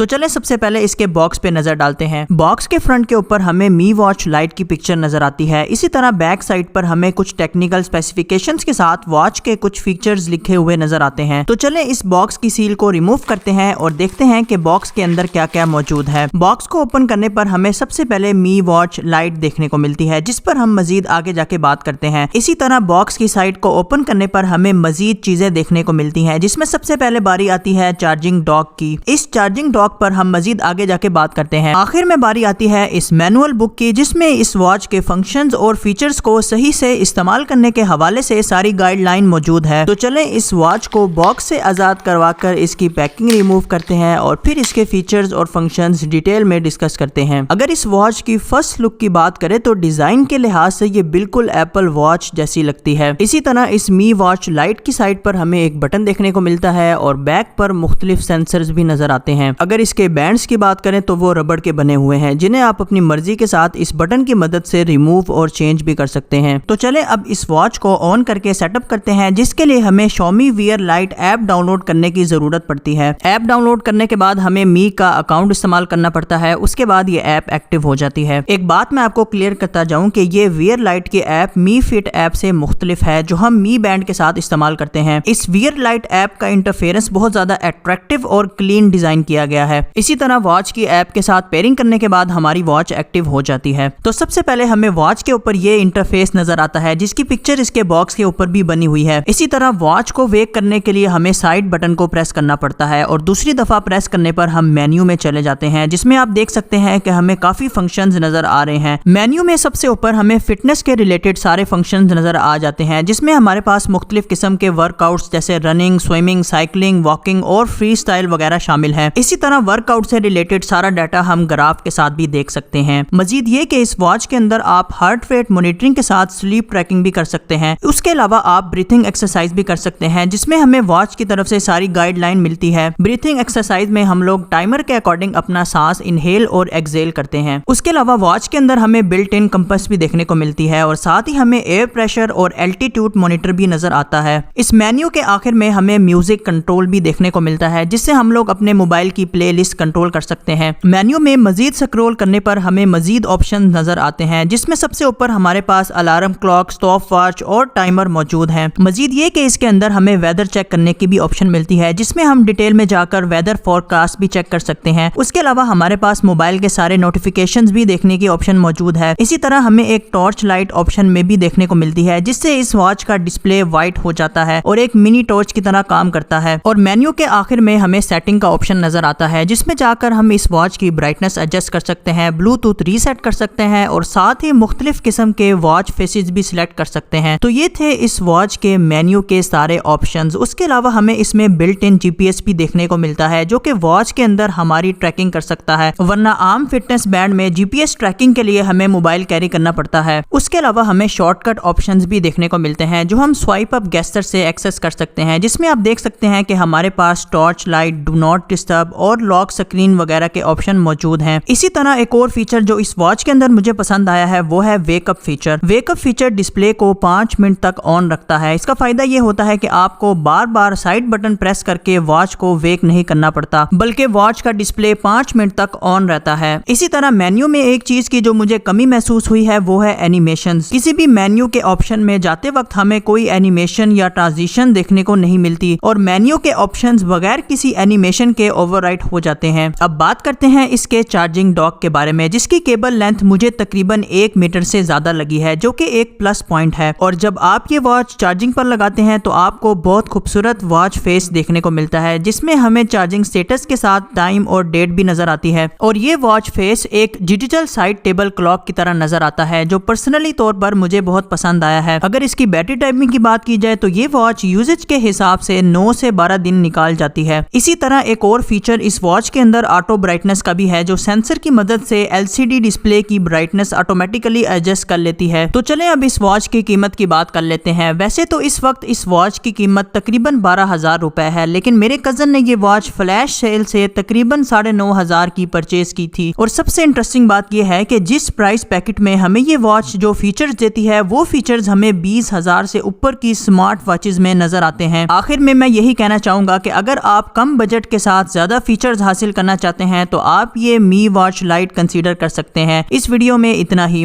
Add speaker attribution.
Speaker 1: तो चले सबसे पहले इसके बॉक्स पे नजर डालते हैं। बॉक्स के फ्रंट के ऊपर हमें मी वॉच लाइट की पिक्चर नजर आती है। इसी तरह बैक साइड पर हमें कुछ टेक्निकल स्पेसिफिकेशंस के साथ वॉच के कुछ फीचर्स लिखे हुए नजर आते हैं। तो चले इस बॉक्स की सील को रिमूव करते हैं और देखते हैं कि बॉक्स के अंदर क्या क्या मौजूद है। बॉक्स को ओपन करने पर हमें सबसे पहले मी वॉच लाइट देखने को मिलती है, जिस पर हम मजीद आगे जाके बात करते हैं। इसी तरह बॉक्स की साइड को ओपन करने पर हमें मजीद चीजें देखने को मिलती हैं, जिसमें सबसे पहले बारी आती है चार्जिंग डॉक की। इस चार्जिंग डॉक पर हम मजीद आगे जाके बात करते हैं। आखिर में बारी आती है इस मैनुअल बुक की, जिसमें इस वॉच के फंक्शंस और फीचर्स को सही से इस्तेमाल करने के हवाले से सारी गाइडलाइन मौजूद है। तो चलें इस वॉच को बॉक्स से आजाद करवाकर इसकी पैकिंग रिमूव करते हैं और फिर इसके फीचर्स और फंक्शंस डिटेल में डिस्कस करते हैं। अगर इस वॉच की फर्स्ट लुक की बात करें तो डिजाइन के लिहाज से ये बिल्कुल एप्पल वॉच जैसी लगती है। इसी तरह इस मी वॉच लाइट की साइड पर हमें एक बटन देखने को मिलता है और बैक पर मुख्तलिफ सेंसर्स भी नजर आते हैं। अगर इसके बैंड्स की बात करें तो वो रबड़ के बने हुए हैं, जिन्हें आप अपनी मर्जी के साथ इस बटन की मदद से रिमूव और चेंज भी कर सकते हैं। तो चले अब इस वॉच को ऑन करके सेटअप करते हैं, जिसके लिए हमें Xiaomi Wear Lite app download करने की जरूरत पड़ती है। ऐप डाउनलोड करने के बाद हमें मी का अकाउंट इस्तेमाल करना पड़ता है, उसके बाद ये ऐप एक्टिव हो जाती है। एक बात मैं आपको क्लियर करता जाऊं कि ये Wear Lite की ऐप मी फिट ऐप से मुख्तलिफ है, जो हम मी बैंड के साथ इस्तेमाल करते हैं। इस Wear Lite ऐप का इंटरफेरेंस बहुत ज्यादा अट्रैक्टिव और क्लीन डिजाइन किया गया है। इसी तरह वॉच की ऐप के साथ पेयरिंग करने के बाद हमारी वॉच एक्टिव हो जाती है। तो सबसे पहले हमें वॉच के ऊपर ये इंटरफेस नजर आता है, जिसकी पिक्चर इसके बॉक्स के ऊपर भी बनी हुई है। इसी तरह वॉच को वेक करने के लिए हमें साइड बटन को प्रेस करना पड़ता है और दूसरी दफा प्रेस करने पर हम मेन्यू में चले जाते हैं, जिसमें आप देख सकते हैं कि हमें काफी फंक्शंस नजर आ रहे हैं। मेन्यू में सबसे ऊपर हमें फिटनेस के रिलेटेड सारे फंक्शंस नजर आ जाते हैं, जिसमें हमारे पास मुख्तलिफ किस्म के वर्कआउट्स जैसे रनिंग, स्विमिंग, साइकिलिंग, वॉकिंग और फ्री स्टाइल वगैरह शामिल है। इसी तरह वर्कआउट से रिलेटेड सारा डाटा हम ग्राफ के साथ भी देख सकते हैं। मजीद ये कि इस वॉच के अंदर आप हार्ट रेट मॉनिटरिंग के साथ स्लीप ट्रैकिंग भी कर सकते हैं। उसके अलावा आप ब्रीथिंग एक्सरसाइज भी कर सकते हैं, जिसमें हमें वॉच की तरफ से सारी गाइडलाइन मिलती है। ब्रीथिंग एक्सरसाइज में हम लोग टाइमर के अकॉर्डिंग अपना सांस इनहेल और एक्सहेल करते हैं। उसके अलावा वॉच के अंदर हमें बिल्ट इन कंपास भी देखने को मिलती है और साथ ही हमें एयर प्रेशर और एल्टीट्यूड मॉनिटर भी नजर आता है। इस मेन्यू के आखिर में हमें म्यूजिक कंट्रोल भी देखने को मिलता है, जिससे हम लोग अपने मोबाइल की प्लेलिस्ट कंट्रोल कर सकते हैं। मेन्यू में मजीद स्क्रॉल करने पर हमें मजीद ऑप्शन नजर आते हैं, जिसमें सबसे ऊपर हमारे पास अलार्म क्लॉक, स्टॉप वॉच और टाइमर मौजूद है। मजीद ये कि इसके अंदर हमें वेदर चेक करने की भी ऑप्शन मिलती है, जिसमें हम डिटेल में जाकर वेदर फोरकास्ट भी चेक कर सकते हैं। उसके अलावा हमारे पास मोबाइल के सारे नोटिफिकेशंस भी देखने की ऑप्शन मौजूद है। इसी तरह हमें एक टॉर्च लाइट ऑप्शन में भी देखने को मिलती है, जिससे इस वॉच का डिस्प्ले व्हाइट हो जाता है और एक मिनी टॉर्च की तरह काम करता है। और मेन्यू के आखिर में हमें सेटिंग का ऑप्शन नजर आता है, जिसमें जाकर हम इस वॉच की ब्राइटनेस एडजस्ट कर सकते हैं, ब्लूटूथ रीसेट कर सकते हैं और साथ ही मुख्तलिफ किस्म के वॉच फेसेस भी सिलेक्ट कर सकते हैं। तो ये थे इस वॉच के मेन्यू के सारे ऑप्शंस। उसके अलावा हमें इसमें बिल्ट इन जीपीएस भी देखने को मिलता है, जो कि वॉच के अंदर हमारी ट्रैकिंग कर सकता है, वरना आम फिटनेस बैंड में जीपीएस ट्रैकिंग के लिए हमें मोबाइल कैरी करना पड़ता है। उसके अलावा हमें शॉर्टकट ऑप्शंस भी देखने को मिलते हैं, जो हम स्वाइप अप गेस्चर से एक्सेस कर सकते हैं, जिसमें आप देख सकते हैं कि हमारे पास torch light, do not disturb और लॉक स्क्रीन वगैरह के ऑप्शन मौजूद हैं। इसी तरह एक और फीचर जो इस वॉच के अंदर मुझे पसंद आया है वो है wake up feature. Wake up feature display को 5 मिनट तक ऑन रखता है। इसका फायदा ये होता है कि आपको बार बार साइड बटन प्रेस करके वॉच को वेक नहीं करना पड़ता, बल्कि वॉच का डिस्प्ले 5 मिनट तक ऑन रहता है। इसी तरह मेन्यू में एक चीज की जो मुझे कमी महसूस हुई है वो है एनिमेशन। किसी भी मेन्यू के ऑप्शन में जाते वक्त हमें कोई एनिमेशन या ट्रांजिशन देखने को नहीं मिलती और मेन्यू के ऑप्शंस बगैर किसी एनिमेशन के ओवरराइट हो जाते हैं। अब बात करते हैं इसके चार्जिंग डॉक के बारे में, जिसकी केबल लेंथ मुझे तकरीबन 1 मीटर से ज्यादा लगी है, जो कि एक प्लस पॉइंट है। और जब आप ये वॉच चार्जिंग पर लगाते हैं तो आपको बहुत खूबसूरत वॉच फेस देखने को मिलता है, जिसमें हमें चार्जिंग स्टेटस के साथ टाइम और डेट भी नजर आती है। और ये वॉच फेस एक डिजिटल साइड टेबल क्लॉक की तरह नजर आता है, जो पर्सनली तौर पर मुझे बहुत पसंद आया है। अगर इसकी बैटरी टाइमिंग की बात की जाए तो ये वॉच यूजेज के हिसाब से 9 से 12 दिन निकाल जाती है। इसी तरह एक और फीचर इस वॉच के अंदर ऑटो ब्राइटनेस का भी है, जो सेंसर की मदद से एलसीडी डिस्प्ले की ब्राइटनेस ऑटोमेटिकली एडजस्ट कर लेती है। तो चलें अब इस वॉच की कीमत की बात कर लेते हैं। वैसे तो इस वक्त इस वॉच की कीमत तकरीबन 12,000 रुपए है, लेकिन मेरे कजन ने ये वॉच फ्लैश सेल से तकरीबन 9,500 की परचेज की थी। और सबसे इंटरेस्टिंग बात यह है कि जिस प्राइस पैकेट में हमें ये वॉच जो फीचर्स देती है वो फीचर्स हमें 20,000 से ऊपर की स्मार्ट वॉचेज में नजर आते हैं। आखिर में मैं यही कहना चाहूंगा कि अगर आप कम बजट के साथ ज्यादा फीचर फीचर्स हासिल करना चाहते हैं तो आप ये मी वॉच लाइट कंसीडर कर सकते हैं। इस वीडियो में इतना ही।